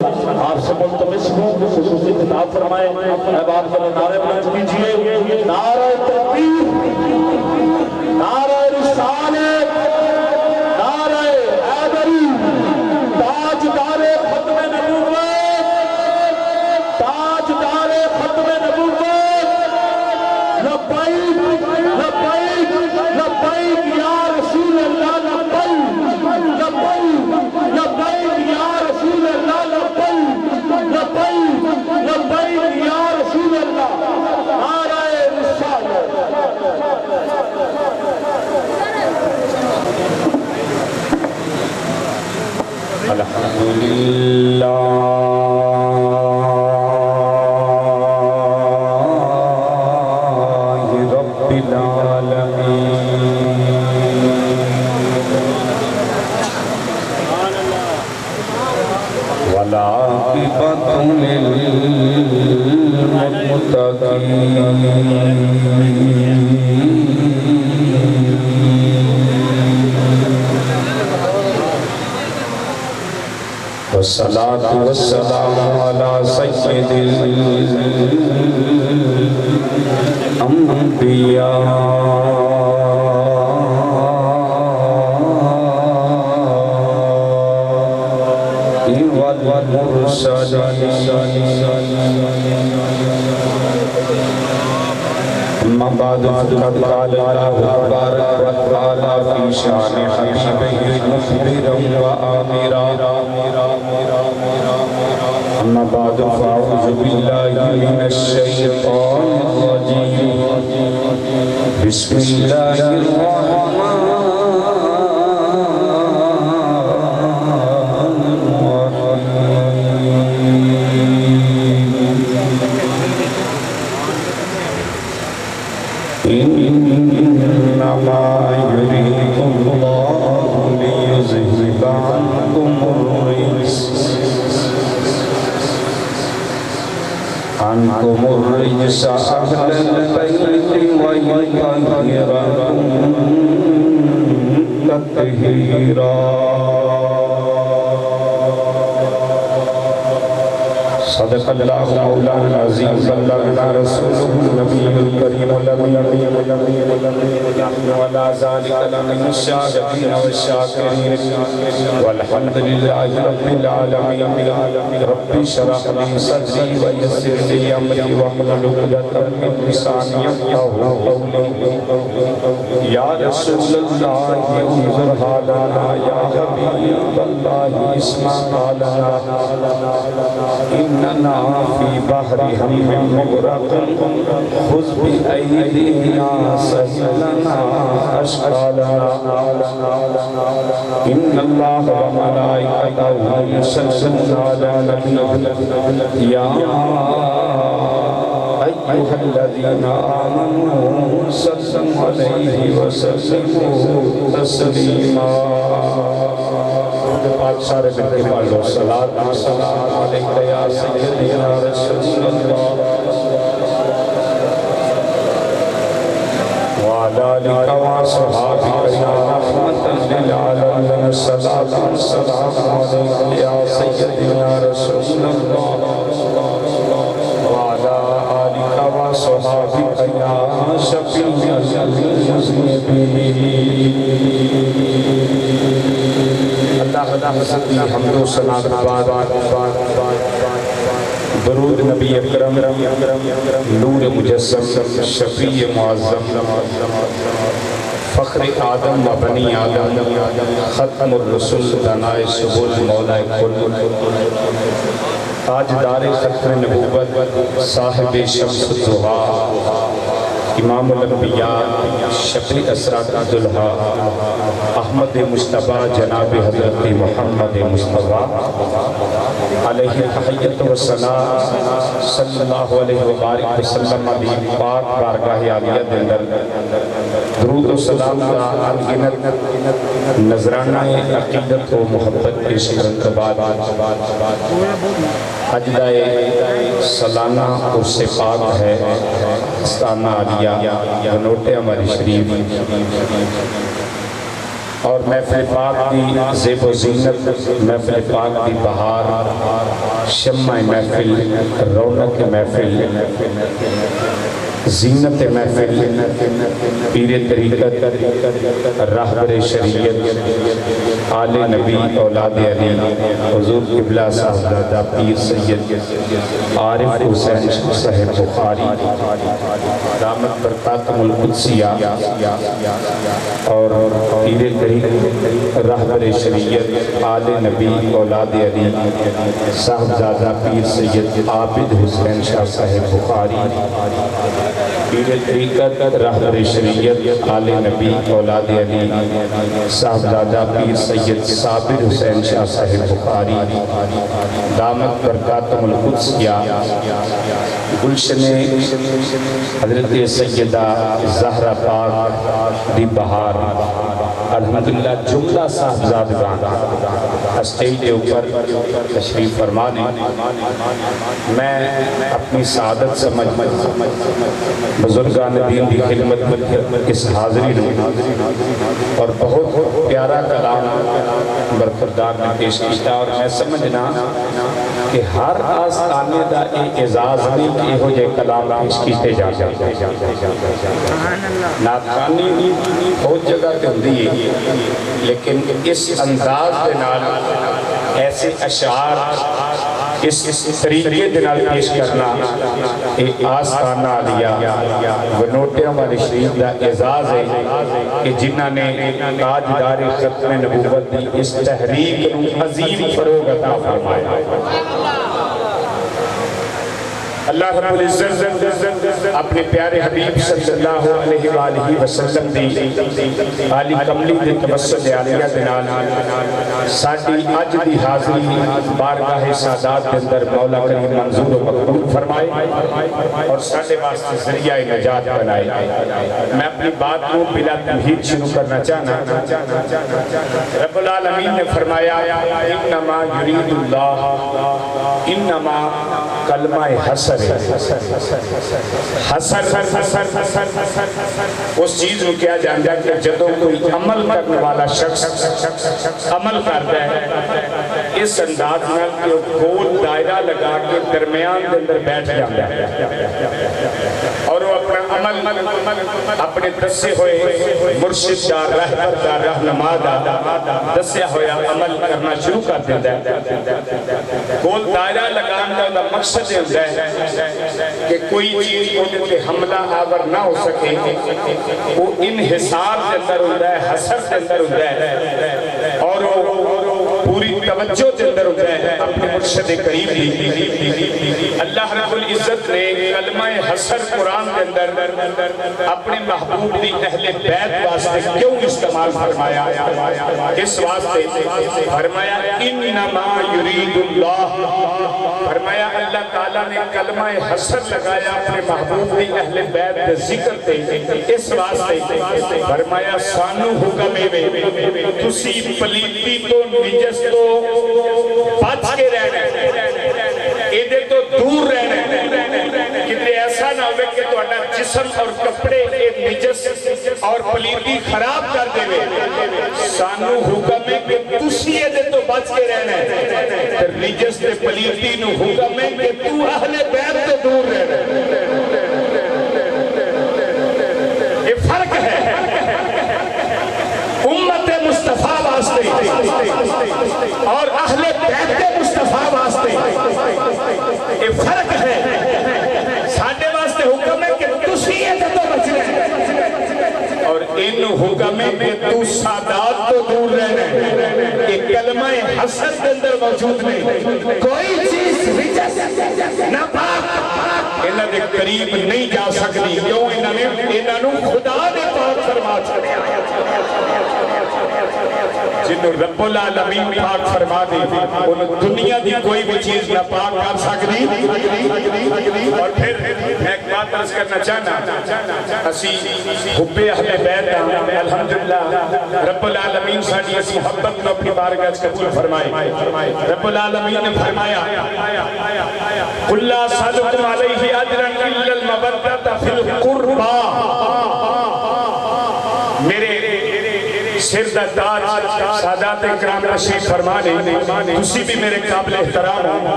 آپ سے ملتمس ہوں خصوصی خطاب فرمائے اے باپ کے نعرے بلند کیجئے نعرہ تکبیر نعرہ رسالت نعرہ حیدری تاجدار ختم نبوت تاجدار ختم نبوت لبیک لبیک لبیک یا رسول اللہ لبیک لبیک لبیک یا رسول اللہ لبیک لبیک یا رسول اللہ نعرہ رسالت الحمدللہ رب العالمین والعاقبۃ للمتقین والصلاة والسلام على سید الانبیاء اما بعد فقد قال الله تبارك وتعالى في شان حبيبه مخبرا وآمرا اما بعد فاعوذ بالله من الشيطان الرجيم بسم الله الرحمن إنما يريد الله ليذهب عنكم الرجس أهل البيت ويطهركم تطهيرا صدق اللہ مولانا العظیم بلغنا رسوله النبی الکریم وعلى ذلك لمن الشاهدين والشاكرين والحمد لله رب العالمين رب اشرح لي صدري ويسر لي امري واحلل عقدة من لساني يفقهوا قولي یا رسول اللہ انظر حالنا یا حبیب اللہ اسمع قالنا اننا فی بحر ہم مغرق خذ بأیدینا سہلنا اشقالنا ان اللہ وملائکتہ یصلون علی النبی یا أيها الذين آمنوا صلوا عليه وسلموا تسليما پاک سارے بنتے پالو صلاة والسلام علیکہ یا سیدی یا رسول اللہ وعلى آلك وصحابك يا رحمة للعالمين صلاة والسلام عليك يا سيدي يا رسول الله وصحابك يا شفيع المذنبين اللہ حسنی حمد و ثنا کے بعد درود نبی اکرم نور مجسم شفیع معظم فخر آدم و بنی آدم ختم الرسل دنائے سبول مولا کل تاجدار ختم نبوت صاحب شمس الضحا امام الانبیاء شفیع اسرار عبداللہ احمد مصطفیٰ جناب حضرت محمد مصطفیٰ علیہ تحیت و ثناء صلی اللہ علیہ وآلہ وسلم علی پاک بارگاہ عالیہ دندر درود و سلام کا انگنت نظرانہ عقیدت و محبت پیش کرنے کے بعد حجدہ سالانہ عرص پاک ہے استانہ عالیہ بنوٹے ہماری شریف اور محفل پاک دی زیب و زینت، محفل پاک دی بہار، شمع محفل، رونق محفل، زینت محفل، پیر طریقت، راہبر شریعت، آل نبی اولاد علی، حضور قبلہ صاحبزادہ پیر سید عارف حسین صاحب بخاری دامت برکاتہم القدسیہ، اور پیر طریقت، راہبر شریعت، آل نبی اولاد علی صاحبزادہ پیر سید عابد حسین شاہ صاحب بخاری، پیر طریقت، راہبر شریعت، آل نبی اولاد علی صاحبزادہ پیر سید صابر حسین شاہ صاحب بخاری دامت برکاتہم القدسیہ، گلشن حضرت سیدہ زہرا پاک دی بہار، الحمدللہ جملہ صاحبزادگان اسٹیج کے اوپر تشریف فرما دیں۔ میں اپنی سعادت سمجھ بزرگان دین کی خدمت میں اس حاضری ہوں، اور بہت پیارا کلام برخوردار نے پیش کیا، اور میں سمجھنا کہ ہر آستانے دا اعزاز نہیں کہ یہ جے کلام پیش کیتے جا جاتے ناتخانی بہت جگہ تے ہوندی ہے، لیکن اس انداز کے نال ایسے اشعار اس طریقے دنال پیش کرنا ایک آستانہ آلیا ونوٹیاں والی شریف دا اعزاز ہے کہ جنہ نے تاجدار ختم نبوت دی اس تحریک نو عظیم فروغ عطا فرمایا۔ اللہ رب العزت اپنے پیارے حبیب صلی اللہ علیہ وآلہ وسلم دی عالی کملی دے توسط عالیہ دنال ساڑھی اج دی حاضری بارگاہ سادات کے اندر مولا کریم منظور و مقبول فرمائے اور ساڑھے واسطے ذریعہ نجات بنائے۔ میں اپنی بات کو بلا تمہید شروع کرنا چاہنا۔ رب العالمین نے فرمایا انما یرید اللہ، انما کلمہ حسر حسر اس چیز کو کیا جان جا کہ جدوں کوئی عمل کرنے والا شخص عمل کرتا ہے اس انداز میں کہ گول دائرہ لگا کے درمیان کے اندر بیٹھ جاتا ہے اور وہ اپنا عمل اپنے دسے ہوئے مرشد دا رہبر دا رہنما دا دسے ہویا عمل کرنا شروع کر دیتا ہے۔ گول دائرہ لگانا دا مقصد ہوتا ہے کہ کوئی چیز ان کے حملہ آور نہ ہو سکے، وہ انحصار کے اندر ہوتا ہے، حسر کے اندر ہوتا ہے، اور وہ پوری توجہ کے اندر ہوتا ہے اپنے مرشد کریم دی۔ اللہ رب العزت نے کلمہ حسر قرآن کے اندر اپنے محبوب دی اہل بیت واسطے کیوں استعمال فرمایا؟ اس واسطے فرمایا انما یرید اللہ، فرمایا اللہ تعالیٰ نے کلمہ حسر لگایا اپنے محبوب دی اہل بیت دے ذکر تے، اس واسطے فرمایا سانو حکم میں تسی پلیتی تو نجس تو بچ کے رہنا، ایدے تو دور رہنا، کتے ایسا نہ ہوئے کہ تو اڈا جسم اور کپڑے نجس اور پلیتی خراب کر دے وے۔ سانو حکم ہے کہ تسی ایدے تو بچ کے رہنا ہے، پھر نجس تے پلیتی نو حکم ہے کہ تو اہل بیت تے دور رہنا۔ یہ فرق ہے امت مصطفیٰ واسطے اور اہل بیت مصطفیٰ واسطے، یہ فرق ہے۔ ساڑھے واسطے حکم ہے کہ تسی ایدے تو بچ رہے، اور ان حکم ہے کہ تو سادات تو دور رہنا۔ یہ کلمہ حسر کے اندر موجود نہیں، کوئی چیز ناپاک انہاں دے قریب نہیں جا سکتی، کیوں انہاں نو خدا نے پاک فرما چھڑے آیا، جنہوں رب العالمین پاک فرما دے انہوں دنیا دی کوئی بھی چیز نہ پاک کر سکتی۔ اور پھر میں ایک بات عرض کرنا چاہنا، اسی حب اہل بیت الحمدللہ رب العالمین ساڑھی اس محبت کو اپنی بارگاہ قبول فرمائے۔ رب العالمین نے فرمایا قُلْ لَا أَسْأَلُكُمْ عَلَيْهِ أَجْرًا إِلَّا الْمَوَدَّةَ فِي الْقُرْبَى، میرے سر دا تاج سادات اکرام تشریف فرما لیں تسی بھی میرے قابل احترام ہو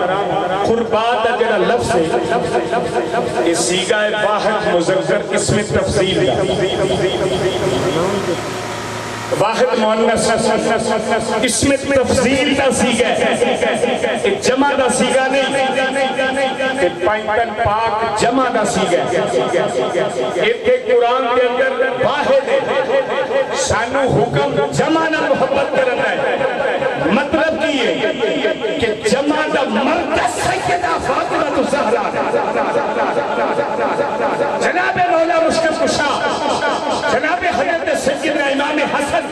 قربات اگر لفظ ہے اس سیگا واحد مذکر اسم تفضیل واحد مؤنث اسم تفضیل دا سیگا ہے ایک جمع دا سیگا نہیں ایک پائنٹن پاک جمع دا سیگا ہے ایک قرآن کے اندر واحد ہے شانو حکم جمع نہ محبت کرنا ہے مطلب کی ہے کہ جمع دا مرکز سیدہ فاطمہ الزہرا جناب مولا مشکل کشا جناب حضرت سیدنا امام حسن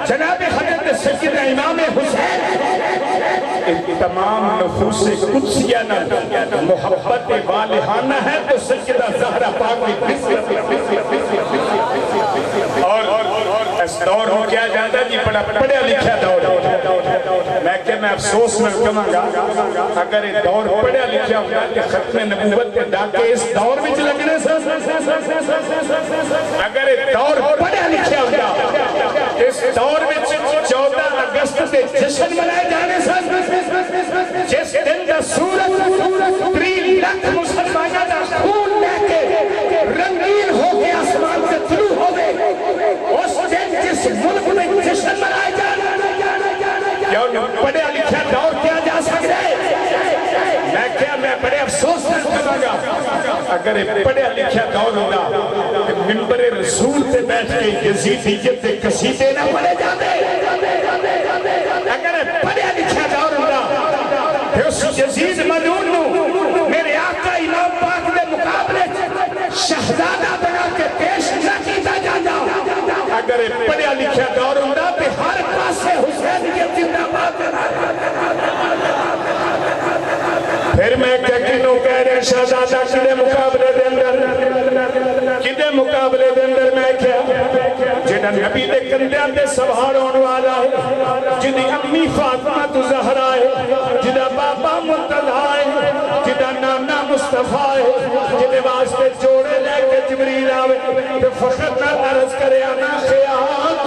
جناب حضرت سیدنا امام حسین تمام نفوس قدسیہ نہ محبت والہانہ ہے تو سیدہ زہرا پاک اور اس دور ہو کیا جاتا جی بڑا پڑھیا لکھیا دور میں افسوس میں کہاں گا اگر یہ دور پڑھیا لکھیا ہوگا کہ ختم نبوت کے ڈاکے اس دور میں لگنے سے اگر یہ دور پڑھیا لکھیا ہوگا اس دور میں 14 اگست سے جشن منائے جانے سے جس دن دا سورت 3 لاکھ مسلمانہ دا خون لے کے رنگین ہو کے آسمان سے طلوع ہو گئے اس دن جس ملک میں جشن منائے جانے کیا پڑھیا لکھیا دور کیا جا سکتا ہے میں بڑے افسوس سے کہوں گا اگر پڑھیا لکھیا دور ہوگا منبر رسول سے بیٹھ کے یزیدیت سے قصیدے نہ پڑھے جاتے اگر پڑھیا لکھیا دور ہوگا کہ اس یزید ملعون نو میرے آقا امام پاک کے مقابلے شہزادہ بنا کے پیش نہ کیتا جاتا اگر پڑھیا لکھیا دور ہوگا کہ ہر پاسے حسین کے زندہ بات پھر میں کنوں کہہ رہے شہزادہ کدے مقابلے دے اندر میں کیا جنہاں نبی دے کندیاں دے سوار ہونے والا ہے جنہی امی فاطمہ زہرا ہے جنہاں بابا مرتضیٰ ہے جنہاں نانا مصطفیٰ ہے جنہاں واسطے جوڑے لے کے جبریل آوے تو فقط نہ عرض کرے انا خیات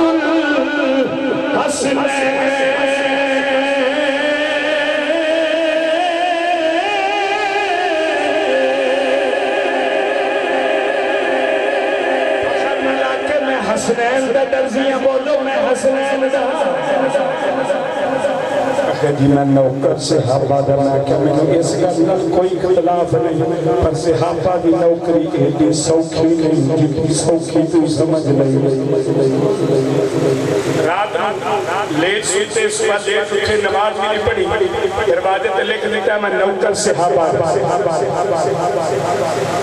الحسنین حسنین دا درزیاں بولو میں حسنین دا کہ جی میں نوکر صحابہ دا میں کہ میں نے اس کا کوئی اختلاف نہیں پر صحابہ دی نوکری ایڈی سوکھی نہیں جتنی سوکھی تو سمجھ نہیں رات لیٹ سوتے اس بعد لیٹ اٹھے نماز بھی نہیں پڑھی دروازے لکھ دیتا میں نوکر صحابہ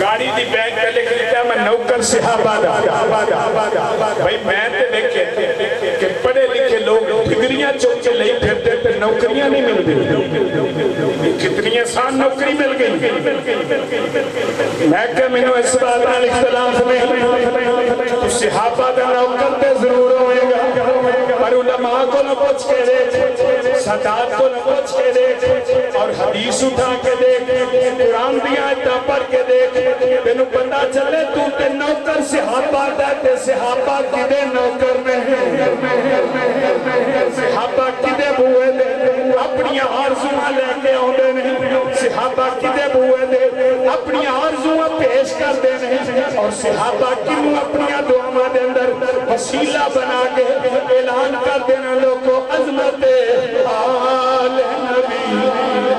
گاڑی دی بیگ پہ لکھ دیتا میں نوکر صحابہ بھائی میں تے دیکھے کہ پڑھے لکھے لوگ ڈگریاں چوک کے لئی پھرتے پہ نوکریاں نہیں مل گئی کتنی آسان نوکری مل گئی میں کہ میں نے اس بات علیہ اختلاف نہیں صحابہ کا نوکر تے ضرور ہوئے گا پر علماء کو نہ پوچھ کے دیکھ سادات کو نہ پوچھ کے دیکھ اور حدیث اٹھا کے دیکھ قرآن بھی آیتاں پڑھ کے دیکھ تینو پتہ چلے تو تے نوکر صحابہ دا تے صحابہ کدے نوکر نہیں صحابہ کدے بوئے دے اپنی آرزویں لے کے آؤں نہیں صحابہ کدے بوئے دے اپنی آرزویں پیش کر دے نہیں اور صحابہ کنوں اپنی دعاواں دے اندر وسیلہ بنا کے اعلان کر دینا لوگوں عظمت آل نبی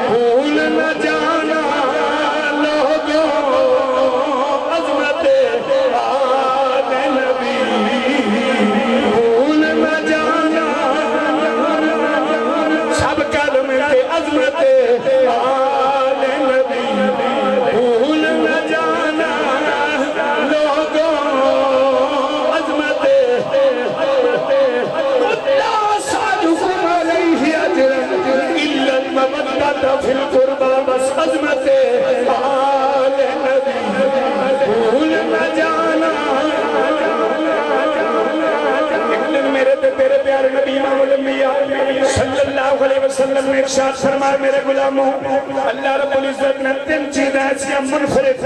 بھول نہ جانا لوگوں عظمت آل نبی بھول نہ جانا سب قدم کے عظمت آل نبی بھول نہ جانا لوگوں عظمت فی القربہ بس اللہ علیہ وسلم نے ارشاد فرمایا میرے غلاموں اللہ رب العزت نے 3 چیزیں ایسی منفرد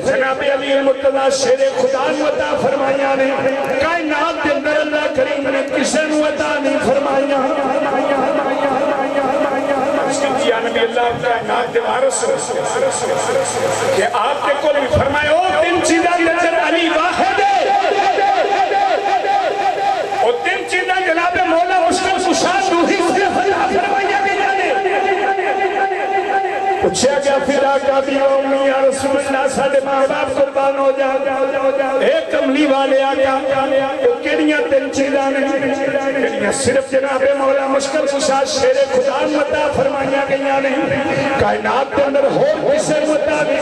جناب علی المرتضی شیر خدا نے عطا فرمایا نے کائنات کے اندر اللہ کریم نے کسی نے عطا نہیں فرمایا یا نبی اللہ کائنات کے وارث کہ آپ کے کول بھی فرمایا او 3 چیزیں نظر علی واحد اور 3 چیزیں جناب مولا مشکل کشاد روحی سے فرمایا گیا نے پوچھا گیا پھر آقا بھی اومی یا رسول اللہ ساڑھے ماں باپ قربان ہو جا ایک کملی والے آقا وہ کڑیاں 3 چیزاں نے صرف جناب مولا مشکل کشاد شیر خدا مطا فرمایا گیا نے کائنات کے اندر ہو کسے مطا بھی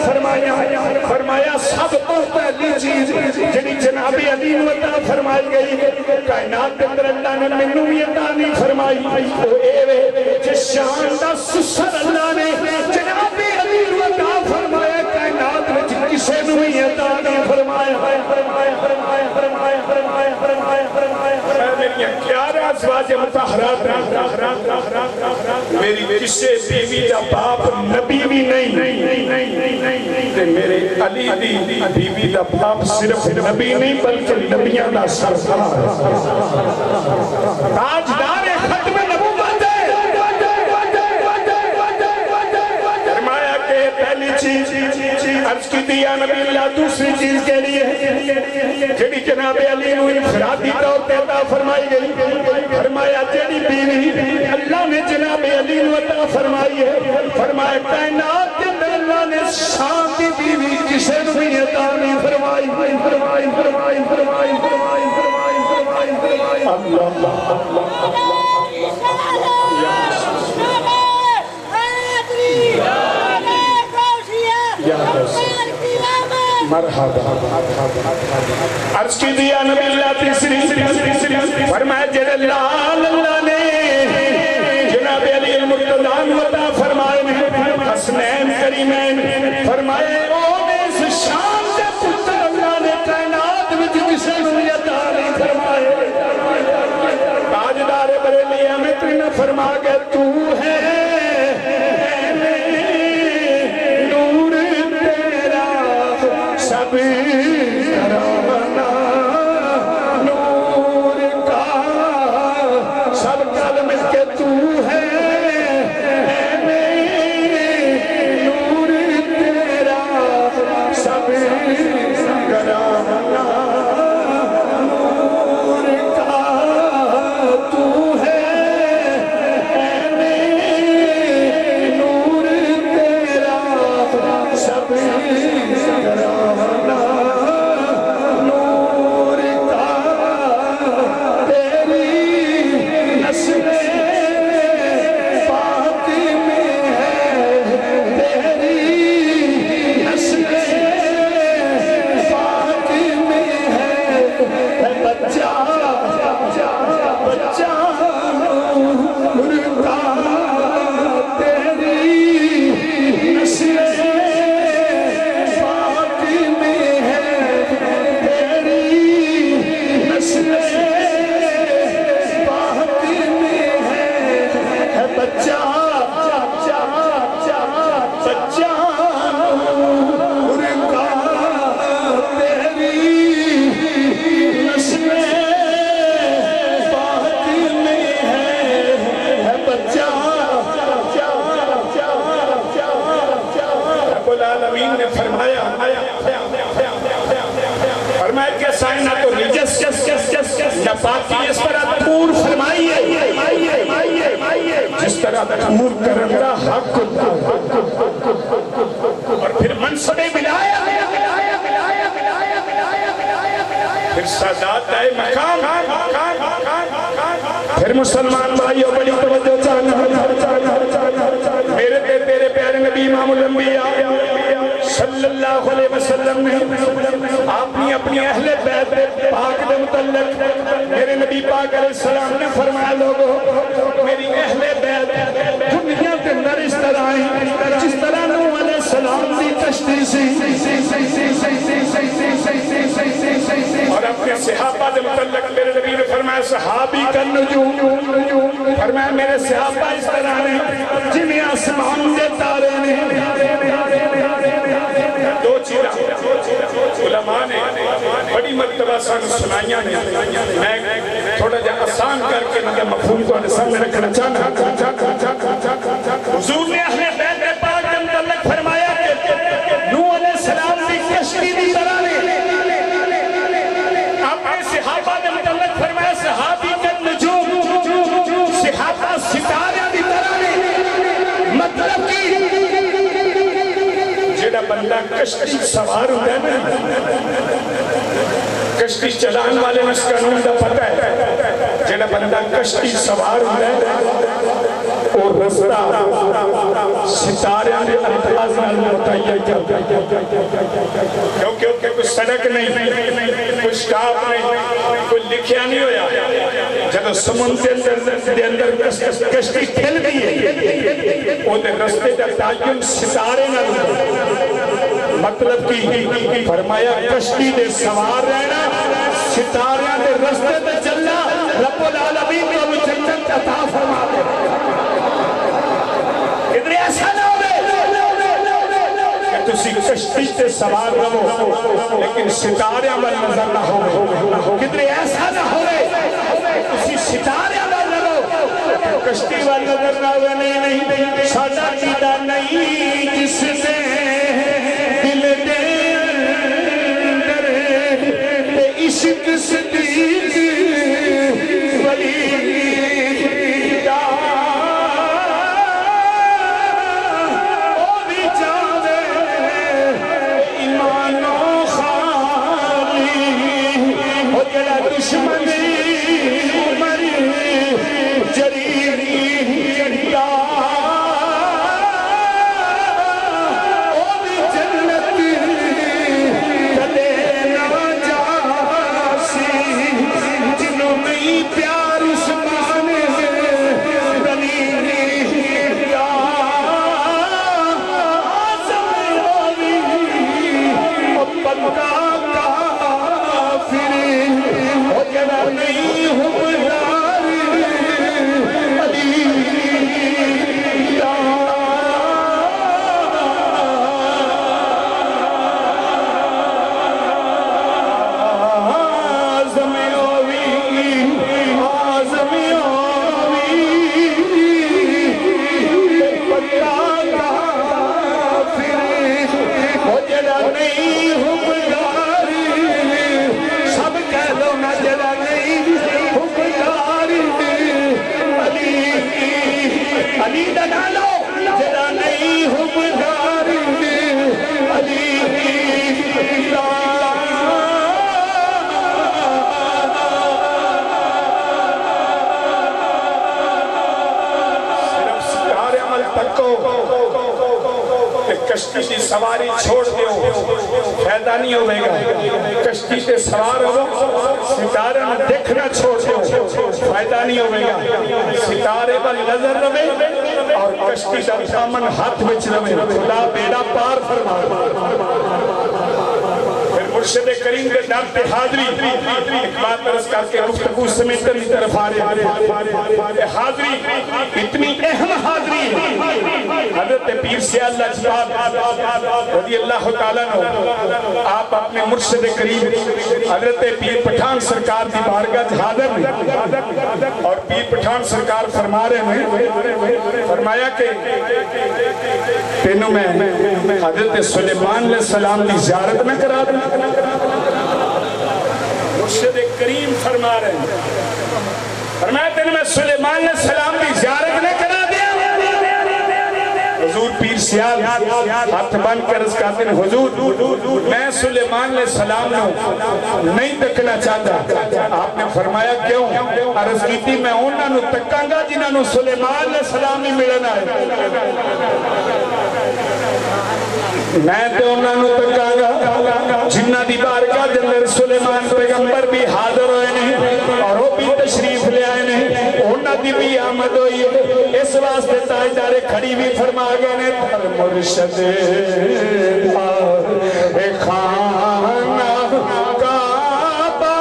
فرمایا سب تو پہلی چیز جنہی جناب علی مطا فرمائی گئی کائنات کے اندر اللہ نے منو بھی عطا نہیں فرمائی وہ ایوے جس شان دا سسر اللہ نے جناب علی مطا فرمایا کائنات میں کسے نو بھی عطا نہیں فرمایا میری کیارہ ازواج مطہرات میری کسے بیوی دا باپ نبی بھی نہیں میرے علی دی بیوی دا باپ صرف نبی نہیں بلکہ نبیان دا سردار تاجدار ختم نبوت ہے فرمایا کہ پہلی چیز عرض کی دیا نبی اللہ دوسری چیز کے لیے جڑی جناب علی نو انفرادی طور پہ عطا فرمائی گئی فرمایا جڑی بیوی اللہ نے جناب علی نو عطا فرمائی ہے فرمایا کائنات کے اندر اللہ نے شان دی بیوی کسے نو بھی عطا نہیں فرمائی مرحبا عرض کی دیا نبی اللہ تیسری فرمایا جد اللہ نے جناب علی المرتضی عطا فرمائے حسنین کریمین فرمائے او میں اس شان سے پتر اللہ نے کائنات میں کسی نو عطا نہیں فرمائے تاجدار بریلی ہمیں تینا فرما گئے تو ہے باقی اس طرح دور فرمائیے جس طرح دور کرنا حق اور پھر منصب بلایا پھر سادات آئے مقام پھر مسلمان بھائیوں بڑی توجہ چاہنا میرے تیرے پیارے نبی امام الانبیاء صلی اللہ علیہ وسلم نے اپنی اہل بیت پاک دے متعلق میرے نبی پاک علیہ السلام نے فرمایا لوگوں میری اہل بیت دنیا کے اندر اس طرح ہیں جس طرح نوح علیہ السلام کی کشتی اور اپنے صحابہ دے متعلق میرے نبی نے فرمایا صحابی کا نجوم فرمایا میرے صحابہ اس طرح نے جنہیں آسمان دے تارے نے دو چیزیں علماء نے بڑی مرتبہ سنائیاں نے میں تھوڑا جا آسان کر کے مفہوم کو سامنے رکھنا چاہتا حضور نے اہل بیت پاک کے متعلق فرمایا کہ نوح علیہ السلام کی کشتی دی طرح نے اپنے صحابہ نے متعلق فرمایا صحابی کے نجوم صحابہ ستارے دی طرح نے مطلب کی جڑا بندہ کشتی سوار ہوتا ہے نا کشتی چلان والے میں اس قانون دا پتہ ہے جڑا بندہ کشتی سوار ہوتا ہے اور رستہ ستارے نے انداز میں متعین کیونکہ کوئی سڑک نہیں کوئی سٹاپ نہیں کوئی لکھیا نہیں ہویا جب سمندر دے اندر کشتی کھل گئی ہے وہ دے رستے دا تعین ستارے نہ مطلب کی فرمایا کشتی دے سوار رہنا ستارے دے رستے دے چلنا رب العالمین نے ہمیں جنت عطا فرما دے ادھر ایسا نہ کہ تسی کشتی تے سوار رہو لیکن ستارے عمل نظر نہ ہو ادھر ایسا نہ ہو تسی ستارے عمل رہو کشتی والی نظر نہ ہو نہیں سادہ چیدہ نہیں جس نے دل دے اندر عشق صدیق ولی کشتی کی سواری چھوڑ دیو فائدہ نہیں ہوئے گا کشتی سے سوار ہو ستارے میں دیکھنا چھوڑ دیو فائدہ نہیں ہوئے گا ستارے پر نظر رہے اور کشتی کا سامن ہاتھ میں رہے خدا بیڑا پار فرما پھر مرشد کریم کے در پہ حاضری ایک بات عرض کر کے گفتگو سمیت کی طرف آ رہے حاضری اتنی اہم حاضری حضرت پیر سیال لجباب رضی اللہ تعالیٰ نے آپ اپنے مرشد کریم حضرت پیر پٹھان سرکار کی بارگاہ حاضر میں اور پیر پٹھان سرکار فرما رہے ہیں فرمایا کہ تینوں میں حضرت سلیمان علیہ السلام کی زیارت میں کرا دوں مرشد کریم فرما رہے ہیں فرمایا تینوں میں سلیمان علیہ السلام کی زیارت میں کرا دیا حضور پیر سیال ہاتھ بند کر اس کہتے ہیں حضور میں سلیمان علیہ السلام نہیں تکنا چاہتا آپ نے فرمایا کیوں عرض کی تھی میں انہوں نے تکاں گا جنہوں نے سلیمان علیہ السلام ہی ملنا ہے میں تو انہوں نے تکاں گا جنہ دی بارگاہ جنر سلیمان پیغمبر بھی حاضر ہوئے نہیں اور وہ بھی تشریف لے آئے نہیں انہوں دی بھی آمد ہوئی اس واسطے تاجدار کھڑی بھی فرما گئے نے در مرشد خانہ کعبہ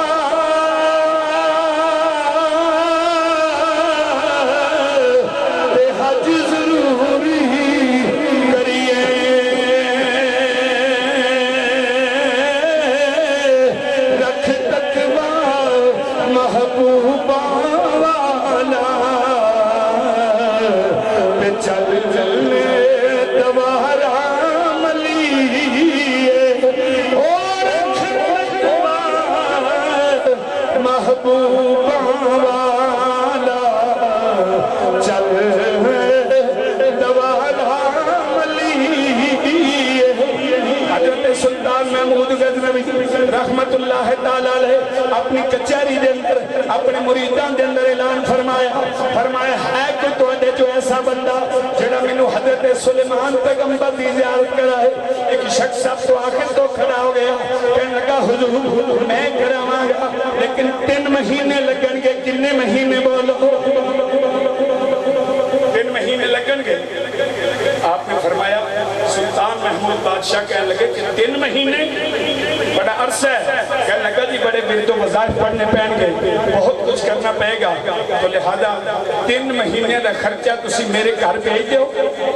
اپنی کچہری دے اندر اپنے مریدان دے اندر اعلان فرمایا ہے کہ تو اندے جو ایسا بندہ جڑا منو حضرت سلیمان پیغمبر دی زیارت کرائے. ایک شخص اب تو آخر تو کھڑا ہو گیا کہنے لگا حضور میں کراواں گا لیکن 3 مہینے لگن گے. کتنے مہینے بولو؟ 3 مہینے لگن گے. آپ نے فرمایا سلطان محمود بادشاہ کہنے لگے کہ 3 مہینے بڑا عرصہ ہے. کہنے لگا جی بڑے ورد و وظائف پڑھنے پہن گے بہت کچھ کرنا پہے گا تو لہذا 3 مہینے دا خرچہ تسی میرے گھر بھیج دیو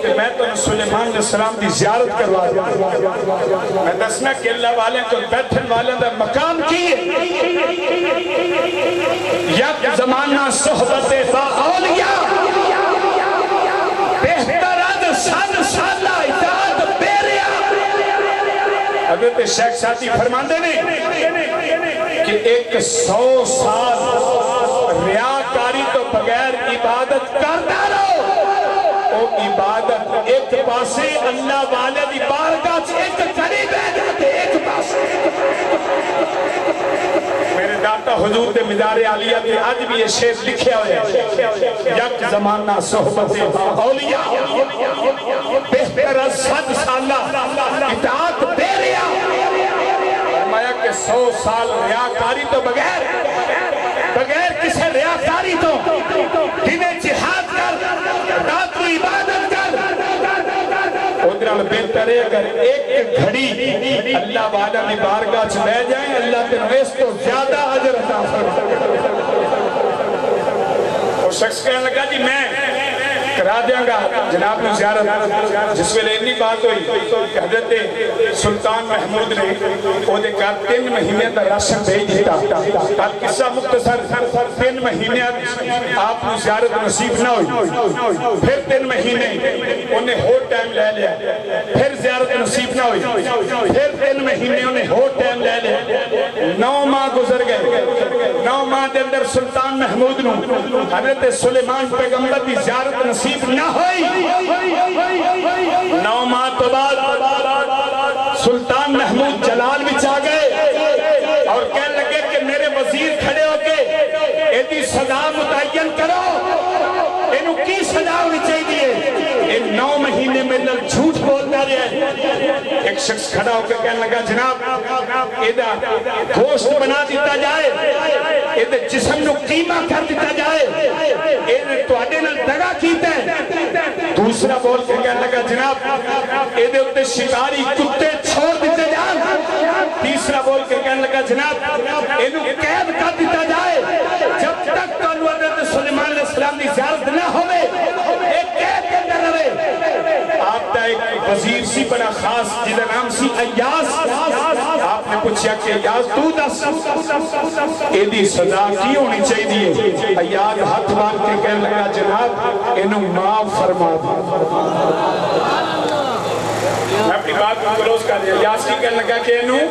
کہ میں تو سلیمان علیہ السلام دی زیارت کروا دوں. میں دسنا کہ اللہ والے کو بیٹھن والے دا مقام کی ہے. یک زمانہ صحبت با اولیاء بہتر از 100 سالہ اطاعت بیریا. حضرت شیخ ساتھی فرماندے نہیں کہ 100 سال ریاکاری تو بغیر عبادت کرتا رہو. او عبادت ایک پاسے اللہ والے دی بارگاہ سے ایک قریب ہے جاتے ایک پاسے. میرے داتا حضور دے مزار عالیہ پہ آج بھی یہ شعر لکھے ہوئے ہیں. یک زمانہ صحبت اولیاء بہتر از 100 سالہ اطاعت بیریا. فرمایا کہ 100 سال ریاکاری تو بغیر کسے ریاکاری تو دنیں جہاد کر رات کو عبادت کر. ادھرال بہتر ہے اگر ایک گھڑی اللہ والا نے بارگاہ سے بہ جائیں اللہ کے نویس تو زیادہ عجر عطا فرمائے. اور شخص کہنے لگا جی میں کرا دیاں گا جناب نے زیارت. جس ویلے اتنی بات ہوئی کہ حضرت سلطان محمود نے وہ دے کہا 3 مہینے دا راشن بھیج دیتا. اب قصہ مختصر 3 مہینے آپ نے زیارت نصیب نہ ہوئی. پھر 3 مہینے انہیں ہو ٹائم لے لیا. پھر زیارت نصیب نہ ہوئی. پھر 3 مہینے انہیں ہو ٹائم لے لیا. 9 ماہ گزر گئے. 9 ماہ دے اندر سلطان محمود نو حضرت سلیمان پیغمبر دی زیارت نصیب نہ ہوئی. 9 ماہ تو بعد سلطان محمود جلال بھی چاہ گئے اور کہنے لگے کہ میرے وزیر کھڑے ہو کے ایدی سزا متعین کرو. انہوں کی سزا ہونی چاہیے؟ ان 9 مہینے میں نل جھوٹ بولتا رہے. ایک شخص کھڑا ہو کے کہنے لگا جناب ایدہ گوشت بنا دیتا جائے, ایدہ جسم نو قیمہ کر دیتا جائے, ایدہ تو آڈے نل دگا کیتا ہے. دوسرا بول کے کہنے لگا جناب ایدہ اتے شکاری کتے چھوڑ دیتے جائے. تیسرا بول کے کہنے لگا جناب انہوں قید کر دیتا جائے جب تک کانو حضرت سلیمان علیہ السلام دی زیارت نہ ہوئے. ایک قید کے اندر رہے. آپ تا ایک وزیر سی بڑا خاص جدہ نام سی ایاز. آپ نے پوچھا کہ ایاز تو دس ایدی سزا کی ہونی چاہیے؟ ایاز ہاتھ بار کے کہنے لگا جناب انہوں معاف فرما دی. میں اپنی بات کو کلوز کر دیا. ایاز کی کہنے لگا کہ انہوں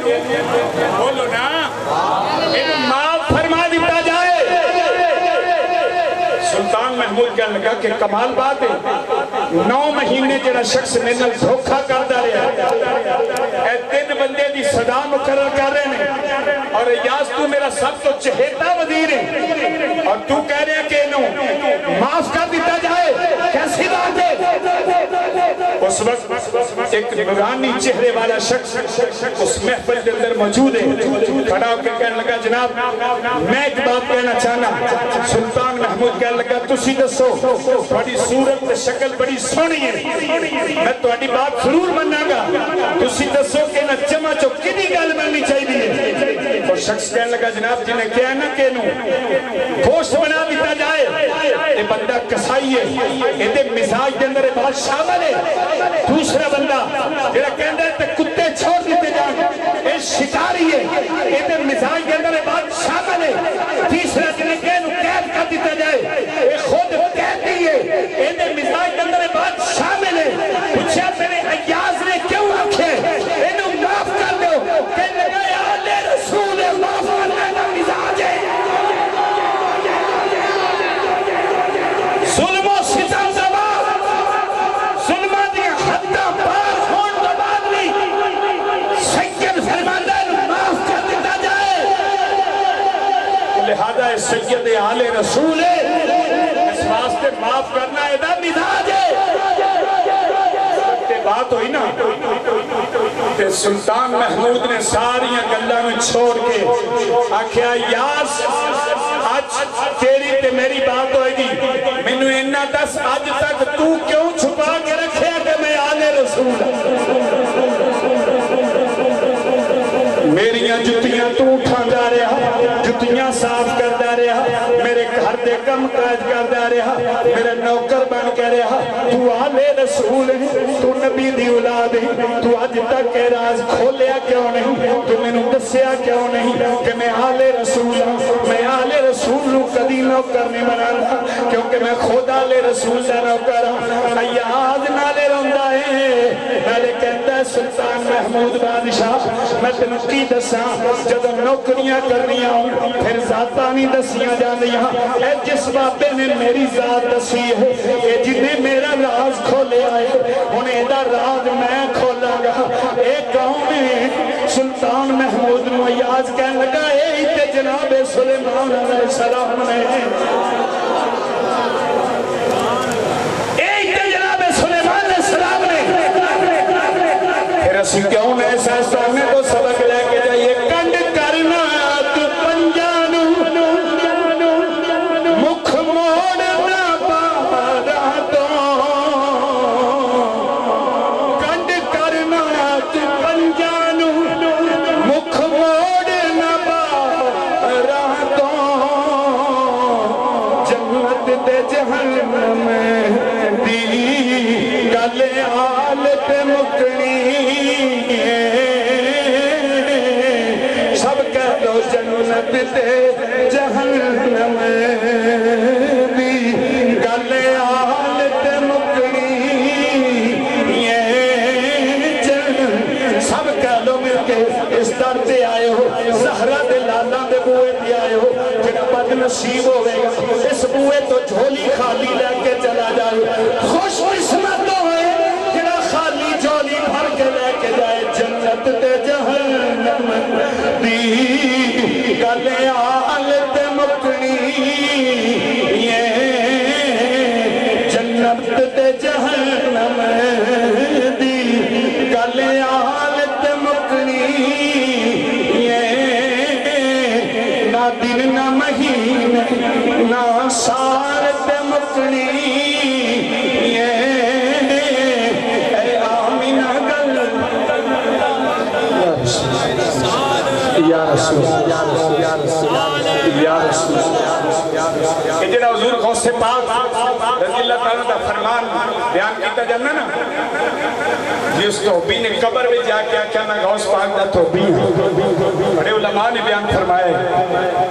بولو نا انہوں معاف فرما دیتا جائے. سلطان محمود کہنے لگا کہ کمال بات ہے 9 مہینے جڑا شخص میں نل دھوکھا کرتا رہا اے 3 بندے دی صدا مقرر کر رہے ہیں اور ایاز تو میرا سب تو چہیتا وزیر ہے اور تو کہہ رہے ہیں کہ انہوں معاف کر دیتا جائے. کیسی بات ہے؟ اس وقت ایک نورانی چہرے والا شخص اس محفل کے اندر موجود ہے. کھڑا ہو کے کہنے لگا جناب میں ایک بات کہنا چاہنا. سلطان محمود کہنے لگا تسی دسو تھوڑی صورت شکل بڑی سونی ہے میں تھوڑی بات ضرور مننا گا. تسی دسو کہ نہ جمع چو کنی گل بننی چاہیے. اور شخص کہنے لگا جناب جنہیں کہنا کہ انہوں گوشت بنا دیتا جائے. یہ بندہ کسائی ہے یہ مزاج کے اندر بات شامل ہے. دوسرا بندہ جنہیں کہنا ہے کتے چھوڑ دیتے جائیں یہ شکاری ہے یہ مزاج کے اندر بات شامل ہے. تیسرا جنہیں کہنا قید کر دیتا جائے یہ خود کہتی ہے یہ مزاج کے اندر بات شامل ہے. پوچھا میرے ایاز نے کیوں رکھے انہوں معاف کر دو. کہنے لگا یا اللہ رسول معاف کرنے کا مزاج ہے. ظلم و ستم زبان ظلمہ دیا حدہ پار ہون رسول ہے، اس واسطے معاف کرنا ایدہ مزاج ہے۔ بات ہوئی نا کہ سلطان محمود نے ساریاں گلہ میں چھوڑ کے آکھیا یاس آج تیری تے میری بات ہوئے گی، میں نے انہا دس آج تک تو کیوں چھپا کے رکھے کہ میں آل رسول میریاں جتیاں تو اٹھا جا رہا، جتیاں صاف کر دا رہا، میرے گھر دے کم کاج کر دا رہا، میرے نوکر بن کے رہا، تو آل رسول ہے، تو نبی دی اولاد ہے، تو آج تک کے راز کھولیا کیوں نہیں، تو میں نے دسیا کیوں نہیں کہ میں آل رسول ہوں، میں آل رسول ہوں کدی نوکر نہیں بنانا، کیونکہ میں خود آل رسول دا نوکر ہوں۔ ایاز نالے روندہ ہے، نالے کہتا ہے سلطان محمود بادشاہ میں تنو کی دساں جب نوکریاں کرنیاں ہوں پھر ذاتہ نہیں دسیاں جانیاں، اے جس بابے نے میری ذات دسی ہے، اے جنہیں میرا راز کھولے آئے انہیں دا راز میں کھولا گا۔ ایک گاؤں میں سلطان محمود ایاز کہنے لگا اے تے جناب سلیمان علیہ السلام نے رسی کیوں نے سہستانے کو سبق لے کے جائیے کنڈ کرنا تو پنجانو مکھ موڑنا بارا تو کنڈ کرنا تو پنجانو مکھ موڑنا بارا تو جنت دے جہنم دی گلے آلت مکنی جنت تے جہنم دی گلے آلت مکنی سب کہہ لو مل کے اس در تے آئے ہو، زہرہ دے لالا دے بوئے تے آئے ہو، جنہ بد نصیب ہوئے گا اس بوئے تو جھولی خالی لے کے چلا جائے، خوش قسمت ہوئے جنہ خالی جھولی بھر کے لے کے جائے جنت تے جہنم دی گلے آلت مکنی جنت تے جہنم دی گلے آلت مکنی نہ دن نہ مہین نہ سارت مکنی اے آمینہ گل یا رسول یا رسول کہ جنہا حضور غوث پاک رضی اللہ تعالیٰ دا فرمان بیان کیتا جانا نا جس توبی نے قبر میں جا کے کیا میں غوث پاک دا توبی ہوں بڑے علماء نے بیان فرمائے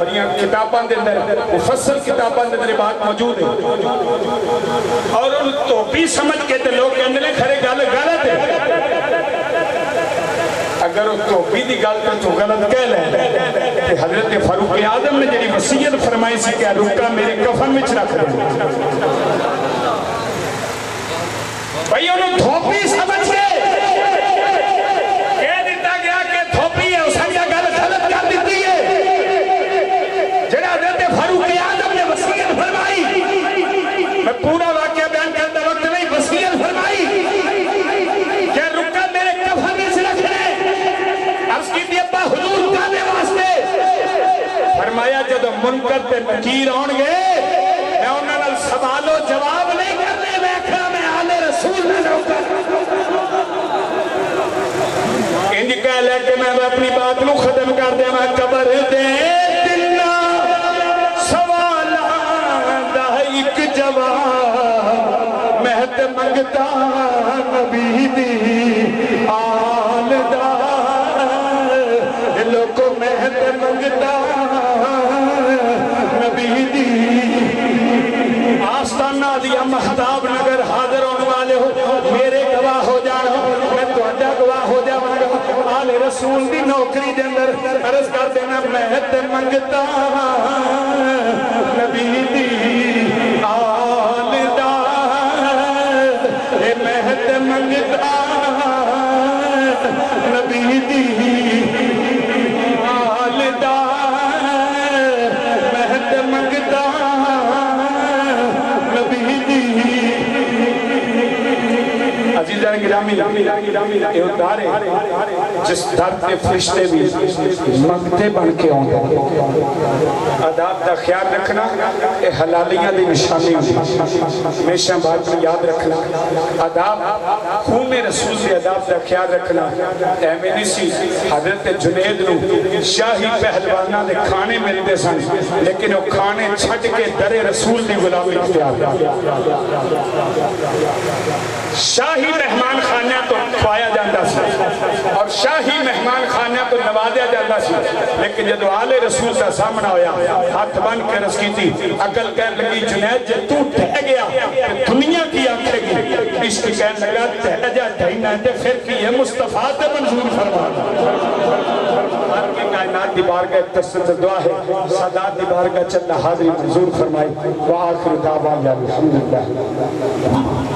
بڑی کتابان دے اندر مفصل کتابان دے اندر بات موجود ہے اور ان توبی سمجھ کے تے لوگ کہنے لیں کھرے گل غلط ہے اگر وہ توبی دی گل تو غلط کہہ لیں کہ حضرت فاروق اعظم نے جنہی وصیت فرمائی سی کہ رکا میرے کفن میں رکھ دیں بھئی انہوں تھوپی سمجھ کے کہہ دیتا گیا کہ تھوپی ہے اسے یہ گل غلط کر دیتی ہے جنہا حضرت فاروق اعظم نے وصیت فرمائی میں پورا واقعہ بیان کرتا وقت نہیں وصیت فرمائی کہ رکا میرے کفن میں رکھ دیں عرض کی دی ابا حضور کانے واسطے فرمایا جب منکر تے نکیر آن گئے میں انہوں نے سوال و جواب نہیں کرنے بیکھا میں آل رسول میں نوکر انج کہہ لے کہ میں اپنی بات نو ختم کر دے میں قبر دے دلنا سوالان دا ایک جواب مہد منگتا نبی دی آل دا لوگوں مہد منگتا نبی دی آستانہ دیا مہتاب نگر حاضر ہونے والے ہو میرے گواہ ہو جانا میں تو اڈا گواہ ہو جانا آل رسول دی نوکری دے اندر عرض کر دینا مہد منگتا نبی دی آل دا مہد منگتا نبی دی آل دا مہد منگتا یہ دارے جس در تے فرشتے بھی منگتے بن کے آتے آداب دا خیال رکھنا یہ حلالیاں دی نشانی ہوئی ہمیشہ بات میں یاد رکھنا آداب خون رسول دے آداب دا خیال رکھنا احمدی سی حضرت جنید نو شاہی پہلوانہ دے کھانے ملتے سن لیکن وہ کھانے چھٹ کے در رسول دی غلامی اختیار شاہی مہمان خانہ تو کھوایا جاندہ سی اور شاہی مہمان خانہ تو نوازیا جاندہ سی لیکن جب آل رسول کا سامنا ہویا ہاتھ بن کے رس کی تھی عقل کہنے لگی جنید جب تو ٹھہ گیا دنیا کی آنکھیں گی عشق کہنے لگا ٹھہ جا ٹھہینا ہے پھر کی یہ مصطفیٰ تے منظور فرمانا آن کے کائنات دی بارگاہ تسلط دعا ہے سادات دی بارگاہ چلنا حاضری منظور فرمائی وآخر دعوان یا الحمدللہ